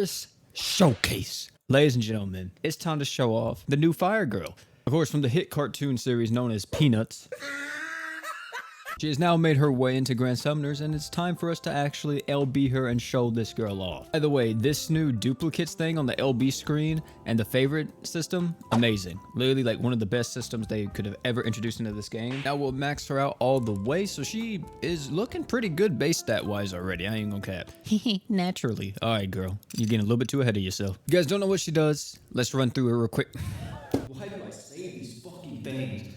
Eris Showcase. Ladies and gentlemen, it's time to show off the new Fire Girl. Of course, from the hit cartoon series known as Peanuts. She has now made her way into Grand Summoners, and it's time for us to actually LB her and show this girl off. By the way, this new duplicates thing on the LB screen and the favorite system, amazing. Literally like one of the best systems they could have ever introduced into this game. Now we'll max her out all the way, so she is looking pretty good base stat wise already. I ain't gonna cap. Naturally. All right, girl, you're getting a little bit too ahead of yourself. You guys don't know what she does? Let's run through her real quick. Why do I say these fucking things?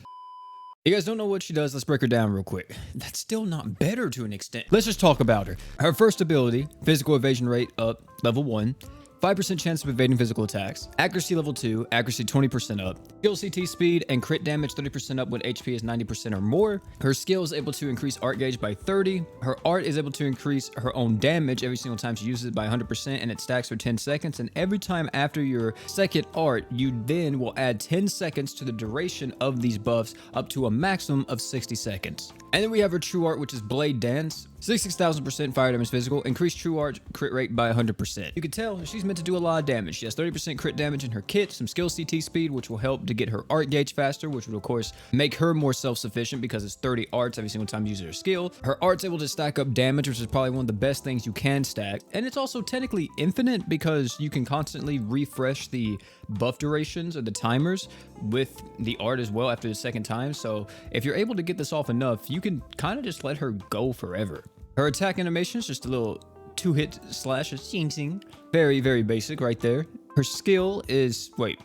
You guys don't know what she does? Let's break her down real quick. That's still not better to an extent. Let's just talk about her. Her first ability, physical evasion rate up, level 1. 5% chance of evading physical attacks. Accuracy level 2, accuracy 20% up. Skill CT speed and crit damage 30% up when HP is 90% or more. Her skill is able to increase art gauge by 30. Her art is able to increase her own damage every single time she uses it by 100%, and it stacks for 10 seconds. And every time after your second art, you then will add 10 seconds to the duration of these buffs up to a maximum of 60 seconds. And then we have her true art, which is Blade Dance. 66,000% fire damage physical, increased true art crit rate by 100%. You can tell she's meant to do a lot of damage. She has 30% crit damage in her kit, some skill CT speed, which will help to get her art gauge faster, which would of course make her more self-sufficient because it's 30 arts every single time you use her skill. Her art's able to stack up damage, which is probably one of the best things you can stack. And it's also technically infinite because you can constantly refresh the buff durations or the timers with the art as well after the second time. So if you're able to get this off enough, you can kind of just let her go forever. Her attack animation is just a little 2-hit slashes. Sing sing. Very, very basic right there. Her skill is, wait.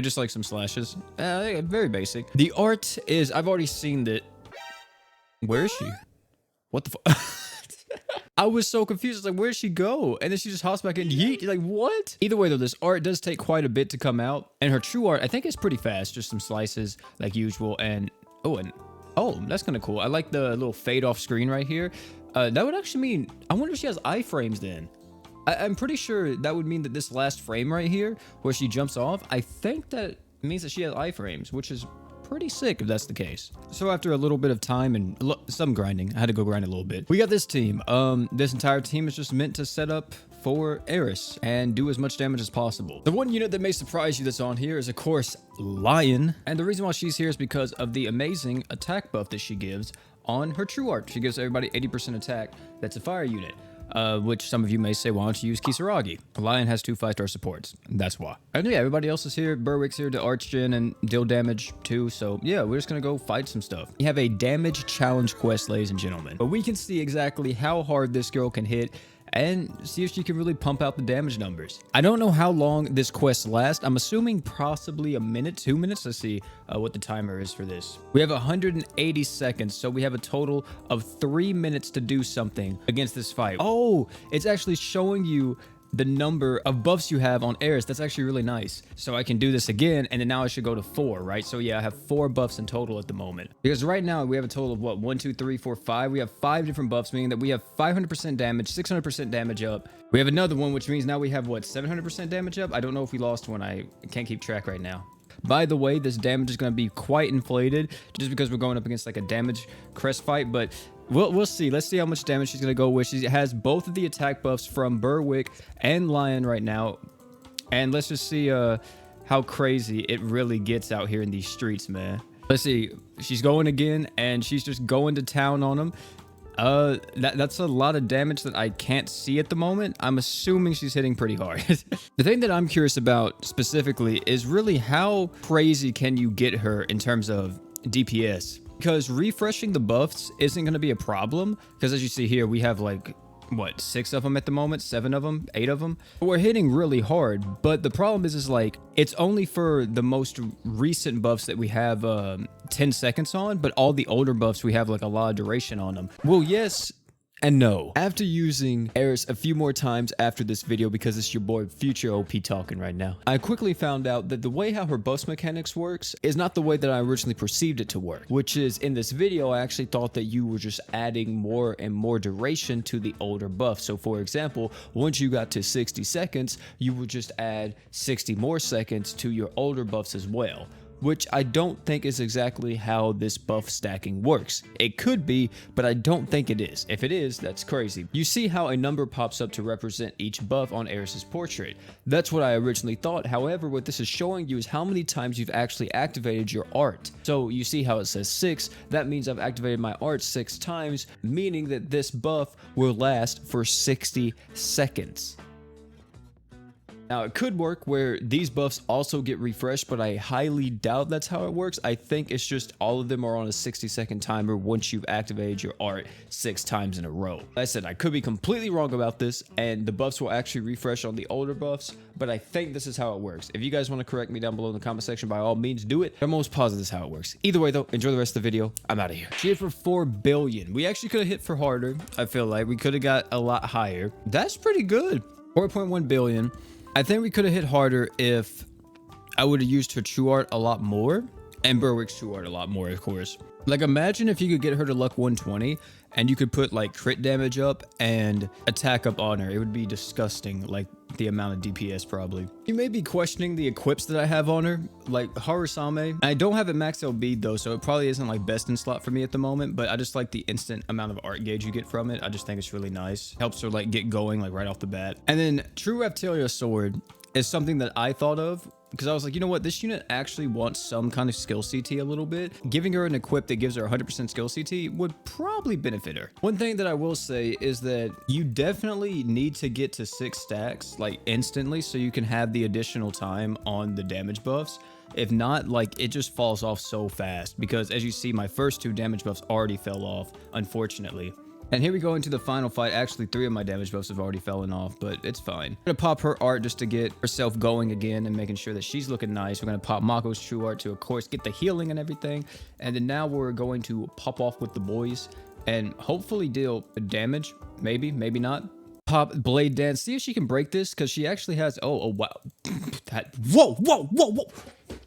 Just like some slashes. Very basic. The art is, I've already seen that. Where is she? What the fuck? I was so confused. I was like, where'd she go? And then she just hops back in. Yeet. Like, what? Either way, though, this art does take quite a bit to come out. And her true art, I think, is pretty fast. Just some slices like usual. And, oh, that's kind of cool. I like the little fade off screen right here. That would actually mean, I wonder if she has iframes then. I'm pretty sure that would mean that this last frame right here, where she jumps off, I think that means that she has iframes, which is pretty sick if that's the case. So after a little bit of time and some grinding, I had to go grind a little bit. We got this team. This entire team is just meant to set up for Eris and do as much damage as possible. The one unit that may surprise you that's on here is, of course, Lion. And the reason why she's here is because of the amazing attack buff that she gives on her true art. She gives everybody 80% attack. That's a fire unit. Which some of you may say, why don't you use Kisaragi? Lion has 2 5-star supports. That's why. And yeah, everybody else is here. Berwick's here to arch gen and deal damage too. So yeah, we're just gonna go fight some stuff. We have a damage challenge quest, ladies and gentlemen. But we can see exactly how hard this girl can hit and see if she can really pump out the damage numbers. I don't know how long this quest lasts. I'm assuming possibly a minute, 2 minutes. Let's see what the timer is for this. We have 180 seconds, so we have a total of 3 minutes to do something against this fight. Oh, it's actually showing you the number of buffs you have on Eris. That's actually really nice. So I can do this again, and then now I should go to 4, right? So yeah, I have 4 buffs in total at the moment. Because right now we have a total of what? 1, 2, 3, 4, 5. We have 5 different buffs, meaning that we have 500% damage, 600% damage up. We have another one, which means now we have what? 700% damage up? I don't know if we lost one. I can't keep track right now. By the way, this damage is going to be quite inflated just because we're going up against like a damage crest fight, but we'll see. Let's see how much damage she's going to go with. She has both of the attack buffs from Berwick and Lion right now. And let's just see how crazy it really gets out here in these streets, man. Let's see. She's going again, and she's just going to town on them. That's a lot of damage that I can't see at the moment. I'm assuming she's hitting pretty hard. The thing that I'm curious about specifically is really how crazy can you get her in terms of DPS? Because refreshing the buffs isn't going to be a problem. Because as you see here, we have like, what, 6 of them at the moment? 7 of them? 8 of them? We're hitting really hard. But the problem is like, it's only for the most recent buffs that we have 10 seconds on, but all the older buffs, we have like a lot of duration on them. Well, yes and no. After using Eris a few more times after this video, because it's your boy Future OP talking right now, I quickly found out that the way how her buff mechanics works is not the way that I originally perceived it to work, which is in this video, I actually thought that you were just adding more and more duration to the older buff. So for example, once you got to 60 seconds, you would just add 60 more seconds to your older buffs as well. which I don't think is exactly how this buff stacking works. It could be, but I don't think it is. If it is, that's crazy. You see how a number pops up to represent each buff on Eris's portrait. That's what I originally thought. However, what this is showing you is how many times you've actually activated your art. So you see how it says 6. That means I've activated my art 6 times, meaning that this buff will last for 60 seconds. Now, it could work where these buffs also get refreshed, but I highly doubt that's how it works. I think it's just all of them are on a 60-second timer once you've activated your art 6 times in a row. Like I said, I could be completely wrong about this, and the buffs will actually refresh on the older buffs, but I think this is how it works. If you guys want to correct me down below in the comment section, by all means, do it. I'm almost positive this is how it works. Either way, though, enjoy the rest of the video. I'm out of here. She hit for 4 billion. We actually could have hit for harder. I feel like we could have got a lot higher. That's pretty good. 4.1 billion. I think we could have hit harder if I would have used her true art a lot more, and Berwick's true art a lot more, of course. Like, imagine if you could get her to luck 120 and you could put like crit damage up and attack up on her. It would be disgusting, like the amount of DPS probably. You may be questioning the equips that I have on her, like Harusame. I don't have it maxed out bead though, so it probably isn't like best in slot for me at the moment, but I just like the instant amount of art gauge you get from it. I just think it's really nice. Helps her like get going like right off the bat. And then True Reptilia Sword is something that I thought of because I was like, you know what, this unit actually wants some kind of skill CT a little bit. Giving her an equip that gives her 100% skill CT would probably benefit her. One thing that I will say is that you definitely need to get to 6 stacks like instantly so you can have the additional time on the damage buffs. If not, like, it just falls off so fast because as you see, my first 2 damage buffs already fell off, unfortunately. And here we go into the final fight. Actually, 3 of my damage buffs have already fallen off, but it's fine. I'm gonna pop her art just to get herself going again and making sure that she's looking nice. We're gonna pop Mako's true art to, of course, get the healing and everything. And then now we're going to pop off with the boys and hopefully deal damage. Maybe, maybe not. Pop Blade Dance. See if she can break this because she actually has... Oh, wow. Whoa.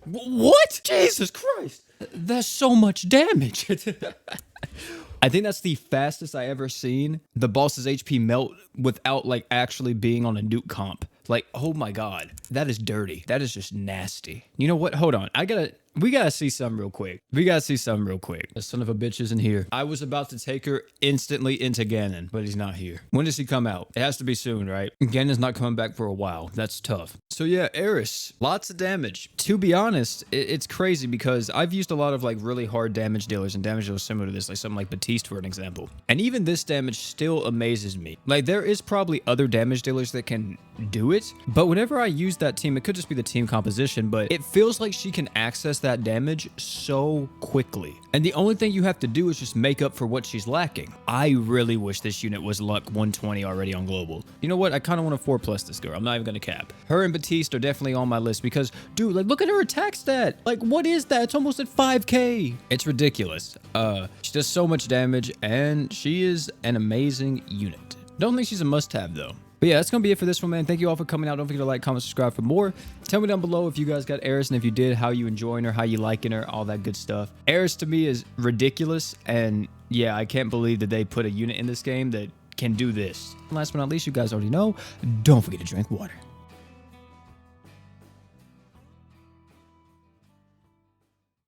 What? Jesus Christ. That's so much damage. I think that's the fastest I ever seen the boss's HP melt without like actually being on a nuke comp. Like, oh my God, that is dirty. That is just nasty. You know what? Hold on. We gotta see something real quick. The son of a bitch isn't here. I was about to take her instantly into Ganon, but he's not here. When does he come out? It has to be soon, right? Ganon's not coming back for a while. That's tough. So yeah, Eris, lots of damage. To be honest, it's crazy because I've used a lot of like really hard damage dealers and damage dealers similar to this, like something like Batiste for an example. And even this damage still amazes me. Like there is probably other damage dealers that can do it, but whenever I use that team, it could just be the team composition, but it feels like she can access that damage so quickly. And the only thing you have to do is just make up for what she's lacking. I really wish this unit was luck 120 already on global. You know what? I kind of want to 4+ this girl. I'm not even going to cap. Her and Batiste are definitely on my list because, dude, like look at her attack stat. Like what is that? It's almost at 5k. It's ridiculous. She does so much damage and she is an amazing unit. Don't think she's a must-have though. But yeah, that's going to be it for this one, man. Thank you all for coming out. Don't forget to like, comment, subscribe for more. Tell me down below if you guys got Eris, and if you did, how you enjoying her, how you liking her, all that good stuff. Eris to me is ridiculous, and yeah, I can't believe that they put a unit in this game that can do this. Last but not least, you guys already know, don't forget to drink water.